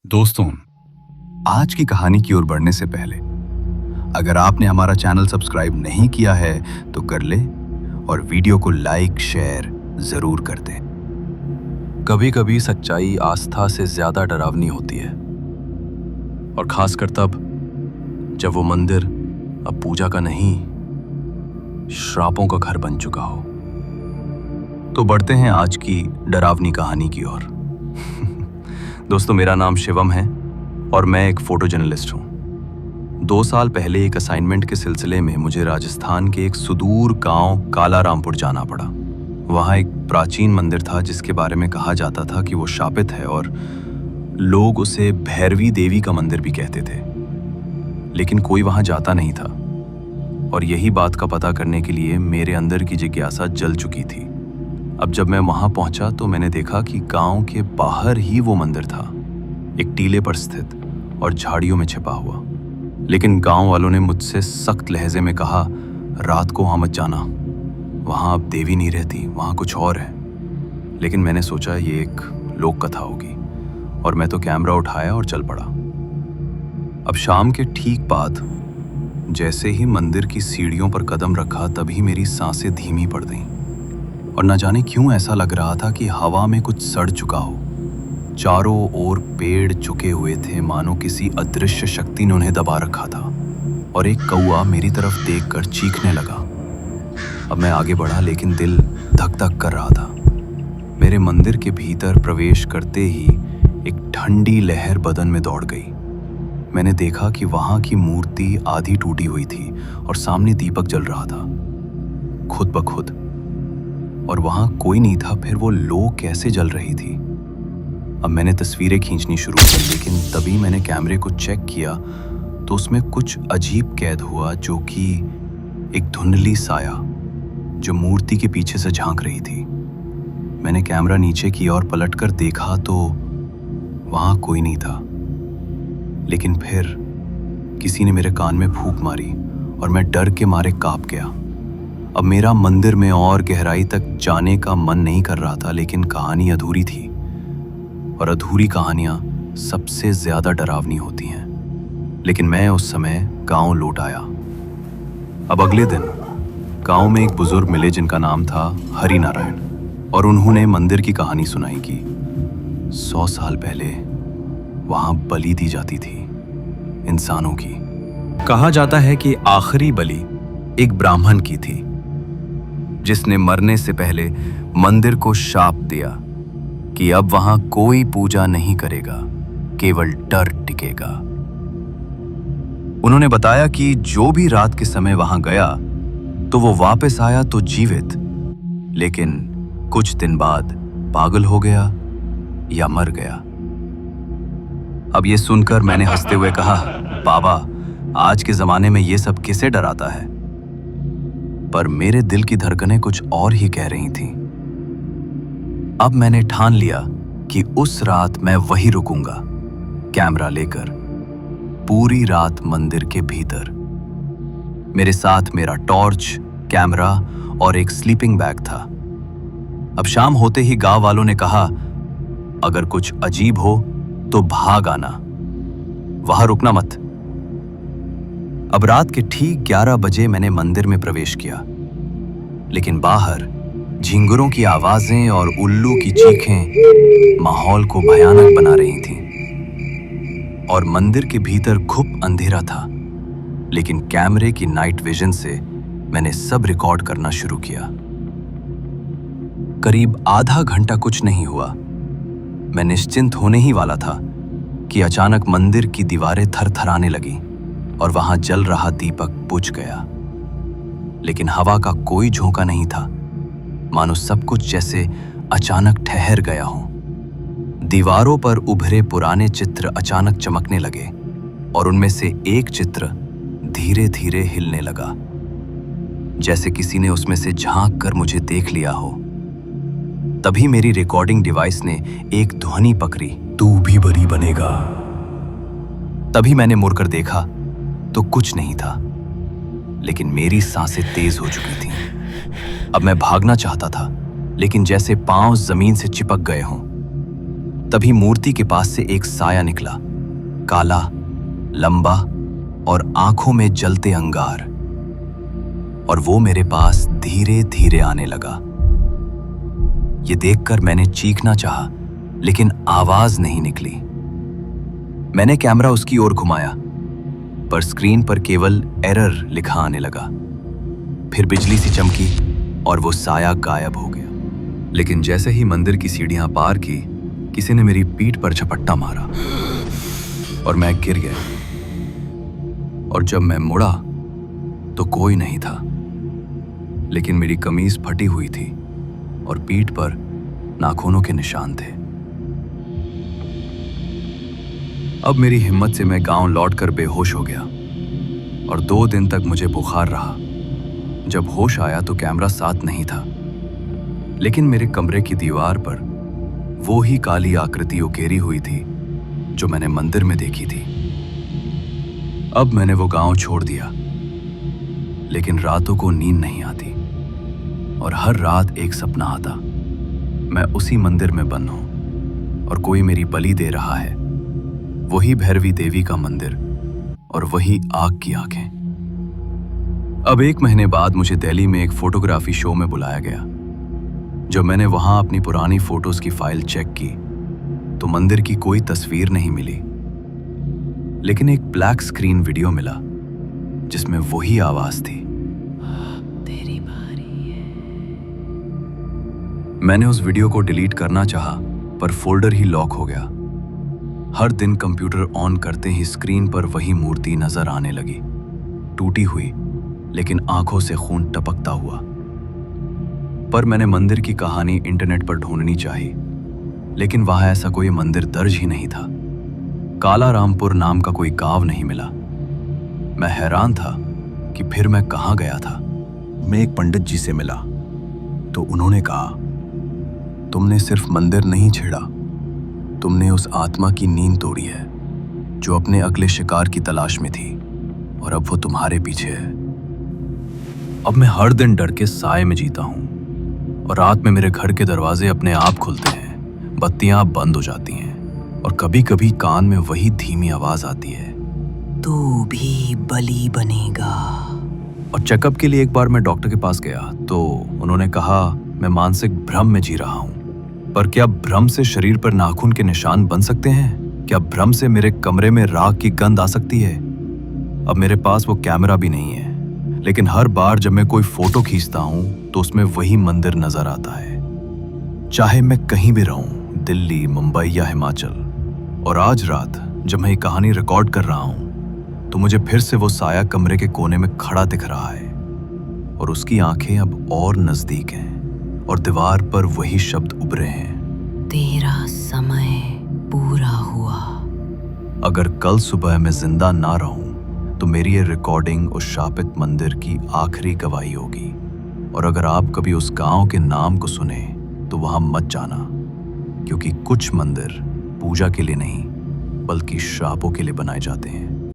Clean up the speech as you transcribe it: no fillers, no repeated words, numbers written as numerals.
दोस्तों, आज की कहानी की ओर बढ़ने से पहले अगर आपने हमारा चैनल सब्सक्राइब नहीं किया है तो कर ले और वीडियो को लाइक शेयर जरूर कर दें। कभी कभी सच्चाई आस्था से ज्यादा डरावनी होती है, और खासकर तब जब वो मंदिर अब पूजा का नहीं, श्रापों का घर बन चुका हो। तो बढ़ते हैं आज की डरावनी कहानी की ओर। दोस्तों, मेरा नाम शिवम है और मैं एक फोटो जर्नलिस्ट हूँ। 2 साल पहले एक असाइनमेंट के सिलसिले में मुझे राजस्थान के एक सुदूर गांव कालारामपुर जाना पड़ा। वहाँ एक प्राचीन मंदिर था जिसके बारे में कहा जाता था कि वो शापित है और लोग उसे भैरवी देवी का मंदिर भी कहते थे, लेकिन कोई वहाँ जाता नहीं था। और यही बात का पता करने के लिए मेरे अंदर की जिज्ञासा जल चुकी थी। अब जब मैं वहाँ पहुँचा तो मैंने देखा कि गांव के बाहर ही वो मंदिर था, एक टीले पर स्थित और झाड़ियों में छिपा हुआ। लेकिन गांव वालों ने मुझसे सख्त लहजे में कहा, रात को वहाँ मत जाना, वहाँ अब देवी नहीं रहती, वहाँ कुछ और है। लेकिन मैंने सोचा ये एक लोक कथा होगी और मैं तो कैमरा उठाया और चल पड़ा। अब शाम के ठीक बाद जैसे ही मंदिर की सीढ़ियों पर कदम रखा तभी मेरी सांसें धीमी पड़ गईं और न जाने क्यों ऐसा लग रहा था कि हवा में कुछ सड़ चुका हो। चारों ओर पेड़ झुके हुए थे, मानो किसी अदृश्य शक्ति ने उन्हें दबा रखा था। और एक कौआ मेरी तरफ देखकर चीखने लगा। अब मैं आगे बढ़ा लेकिन दिल धक धक कर रहा था। मेरे मंदिर के भीतर प्रवेश करते ही एक ठंडी लहर बदन में दौड़ गई। मैंने देखा कि वहां की मूर्ति आधी टूटी हुई थी और सामने दीपक जल रहा था खुद ब खुद, और वहां कोई नहीं था। फिर वो लो कैसे जल रही थी? अब मैंने तस्वीरें खींचनी शुरू की, लेकिन तभी मैंने कैमरे को चेक किया तो उसमें कुछ अजीब कैद हुआ, जो कि एक धुंधली साया जो मूर्ति के पीछे से झांक रही थी। मैंने कैमरा नीचे किया और पलटकर देखा तो वहां कोई नहीं था। लेकिन फिर किसी ने मेरे कान में फूंक मारी और मैं डर के मारे कांप गया। अब मेरा मंदिर में और गहराई तक जाने का मन नहीं कर रहा था, लेकिन कहानी अधूरी थी और अधूरी कहानियां सबसे ज्यादा डरावनी होती हैं। लेकिन मैं उस समय गांव लौट आया। अब अगले दिन गांव में एक बुजुर्ग मिले जिनका नाम था हरि नारायण, और उन्होंने मंदिर की कहानी सुनाई कि 100 साल पहले वहां बलि दी जाती थी इंसानों की। कहा जाता है कि आखिरी बलि एक ब्राह्मण की थी जिसने मरने से पहले मंदिर को शाप दिया कि अब वहां कोई पूजा नहीं करेगा, केवल डर टिकेगा। उन्होंने बताया कि जो भी रात के समय वहां गया तो वो वापस आया तो जीवित, लेकिन कुछ दिन बाद पागल हो गया या मर गया। अब ये सुनकर मैंने हंसते हुए कहा, बाबा, आज के जमाने में ये सब किसे डराता है? पर मेरे दिल की धड़कनें कुछ और ही कह रही थीं। अब मैंने ठान लिया कि उस रात मैं वहीं रुकूंगा, कैमरा लेकर, पूरी रात मंदिर के भीतर। मेरे साथ मेरा टॉर्च, कैमरा और एक स्लीपिंग बैग था। अब शाम होते ही गांव वालों ने कहा, अगर कुछ अजीब हो तो भाग आना, वहां रुकना मत। अब रात के ठीक 11 बजे मैंने मंदिर में प्रवेश किया, लेकिन बाहर झिंगुरों की आवाजें और उल्लू की चीखें माहौल को भयानक बना रही थीं। और मंदिर के भीतर घुप अंधेरा था, लेकिन कैमरे की नाइट विजन से मैंने सब रिकॉर्ड करना शुरू किया। करीब आधा घंटा कुछ नहीं हुआ। मैं निश्चिंत होने ही वाला था कि अचानक मंदिर की दीवारें थरथराने लगी और वहां जल रहा दीपक बुझ गया। लेकिन हवा का कोई झोंका नहीं था, मानो सब कुछ जैसे अचानक ठहर गया हो। दीवारों पर उभरे पुराने चित्र अचानक चमकने लगे और उनमें से एक चित्र धीरे धीरे हिलने लगा, जैसे किसी ने उसमें से झांक कर मुझे देख लिया हो। तभी मेरी रिकॉर्डिंग डिवाइस ने एक ध्वनि पकड़ी, तू भी बरी बनेगा। तभी मैंने मुड़कर देखा तो कुछ नहीं था, लेकिन मेरी सांसें तेज हो चुकी थीं। अब मैं भागना चाहता था, लेकिन जैसे पांव जमीन से चिपक गए हों। तभी मूर्ति के पास से एक साया निकला, काला, लंबा और आंखों में जलते अंगार, और वो मेरे पास धीरे धीरे आने लगा। ये देखकर मैंने चीखना चाहा, लेकिन आवाज नहीं निकली। मैंने कैमरा उसकी ओर घुमाया, पर स्क्रीन पर केवल एरर लिखा आने लगा। फिर बिजली सी चमकी और वो साया गायब हो गया। लेकिन जैसे ही मंदिर की सीढ़ियां पार की, किसी ने मेरी पीठ पर झपट्टा मारा और मैं गिर गया। और जब मैं मुड़ा तो कोई नहीं था, लेकिन मेरी कमीज फटी हुई थी और पीठ पर नाखूनों के निशान थे। अब मेरी हिम्मत से मैं गांव लौटकर बेहोश हो गया और 2 दिन तक मुझे बुखार रहा। जब होश आया तो कैमरा साथ नहीं था, लेकिन मेरे कमरे की दीवार पर वो ही काली आकृति उकेरी हुई थी जो मैंने मंदिर में देखी थी। अब मैंने वो गांव छोड़ दिया, लेकिन रातों को नींद नहीं आती और हर रात एक सपना आता, मैं उसी मंदिर में बंद हूं और कोई मेरी बलि दे रहा है। वही भैरवी देवी का मंदिर और वही आग की आंखें। अब 1 महीने बाद मुझे दिल्ली में एक फोटोग्राफी शो में बुलाया गया। जब मैंने वहां अपनी पुरानी फोटोज की फाइल चेक की तो मंदिर की कोई तस्वीर नहीं मिली, लेकिन एक ब्लैक स्क्रीन वीडियो मिला जिसमें वही आवाज थी, तेरी बारी है। मैंने उस वीडियो को डिलीट करना चाहा, पर फोल्डर ही लॉक हो गया। हर दिन कंप्यूटर ऑन करते ही स्क्रीन पर वही मूर्ति नजर आने लगी, टूटी हुई, लेकिन आंखों से खून टपकता हुआ। पर मैंने मंदिर की कहानी इंटरनेट पर ढूंढनी चाहिए, लेकिन वहां ऐसा कोई मंदिर दर्ज ही नहीं था। काला रामपुर नाम का कोई गांव नहीं मिला। मैं हैरान था कि फिर मैं कहां गया था। मैं एक पंडित जी से मिला तो उन्होंने कहा, तुमने सिर्फ मंदिर नहीं छेड़ा, तुमने उस आत्मा की नींद तोड़ी है जो अपने अगले शिकार की तलाश में थी, और अब वो तुम्हारे पीछे है। अब मैं हर दिन डर के साए में जीता हूं और रात में मेरे घर के दरवाजे अपने आप खुलते हैं, बत्तियां बंद हो जाती हैं और कभी कभी कान में वही धीमी आवाज आती है, तू भी बलि बनेगा। और चेकअप के लिए एक बार मैं डॉक्टर के पास गया तो उन्होंने कहा मैं मानसिक भ्रम में जी रहा हूं। पर क्या भ्रम से शरीर पर नाखून के निशान बन सकते हैं? क्या भ्रम से मेरे कमरे में राख की गंध आ सकती है? अब मेरे पास वो कैमरा भी नहीं है, लेकिन हर बार जब मैं कोई फोटो खींचता हूं तो उसमें वही मंदिर नजर आता है, चाहे मैं कहीं भी रहूं, दिल्ली, मुंबई या हिमाचल। और आज रात जब मैं ये कहानी रिकॉर्ड कर रहा हूं तो मुझे फिर से वो साया कमरे के कोने में खड़ा दिख रहा है और उसकी आंखें अब और नजदीक हैं और दीवार पर वही शब्द उभरे हैं, तेरा समय पूरा हुआ। अगर कल सुबह मैं जिंदा ना रहूं तो मेरी ये रिकॉर्डिंग उस शापित मंदिर की आखिरी गवाही होगी। और अगर आप कभी उस गांव के नाम को सुने तो वहां मत जाना, क्योंकि कुछ मंदिर पूजा के लिए नहीं बल्कि श्रापों के लिए बनाए जाते हैं।